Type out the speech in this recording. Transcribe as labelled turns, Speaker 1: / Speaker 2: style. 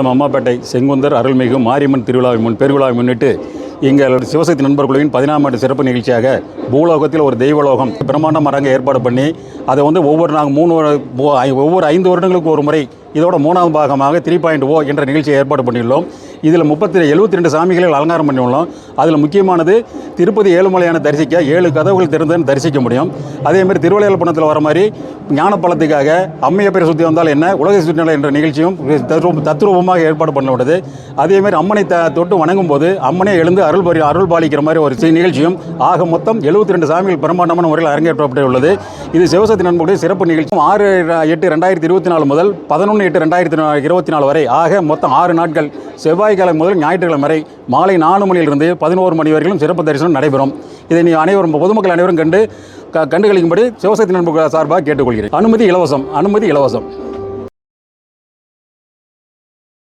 Speaker 1: அம்மாப்பேட்டை செங்குந்தர் அருள்மிகு மாரியம்மன் திருவிழாவை பெருவிழாவை முன்னிட்டு எங்கள் சிவசக்தி நண்பர் குழுவின் 14ஆம் ஆண்டு சிறப்பு நிகழ்ச்சியாக பூலோகத்தில் ஒரு தெய்வலோகம் பிரம்மாண்டம் அரங்க ஏற்பாடு பண்ணி அதை ஒவ்வொரு 5 வருடங்களுக்கு ஒரு முறை இதோட 3ஆவது பாகமாக 3.0 என்ற நிகழ்ச்சியை ஏற்பாடு பண்ணியுள்ளோம். இதில் 72 சாமிகளை அலங்காரம் பண்ணியுள்ளோம். அதில் முக்கியமானது திருப்பதி ஏழுமலையான தரிசிக்க 7 கதவுகள் திறந்து தரிசிக்க முடியும். அதேமாதிரி திருவள்ளையால் பணத்தில் வர மாதிரி ஞானப்பழத்துக்காக அம்மையை பேரை சுற்றி வந்தால் என்ன உலகை சுற்றினால என்ற நிகழ்ச்சியும் தத்ரூபமாக ஏற்பாடு பண்ணப்பட்டது. அதேமாதிரி அம்மனை தொட்டு வணங்கும் போது அம்மனே எழுந்து அருள் பாலிக்கிற மாதிரி ஒரு நிகழ்ச்சியும் ஆக மொத்தம் 72 சாமிகள் பிரம்மாண்டமான முறையில் அரங்கேற்றப்பட்டுள்ளது. இது சிவசக்தி நண்பர்களுடைய சிறப்பு நிகழ்ச்சி 6/8/2024 முதல் 11/8/2024 வரை ஆக மொத்தம் 6 நாட்கள் செவ்வாய்க்கிழமை முதல் ஞாயிற்றுக்கிழமை வரை மாலை 4 மணியிலிருந்து 11 மணி வரையிலும் சிறப்பு தரிசனம் நடைபெறும். இதை பொதுமக்கள் அனைவரும் கண்டுகளிக்கும்படி சிவசக்தி நண்பர்கள் சார்பாக கேட்டுக்கொள்கிறேன். அனுமதி இலவசம்.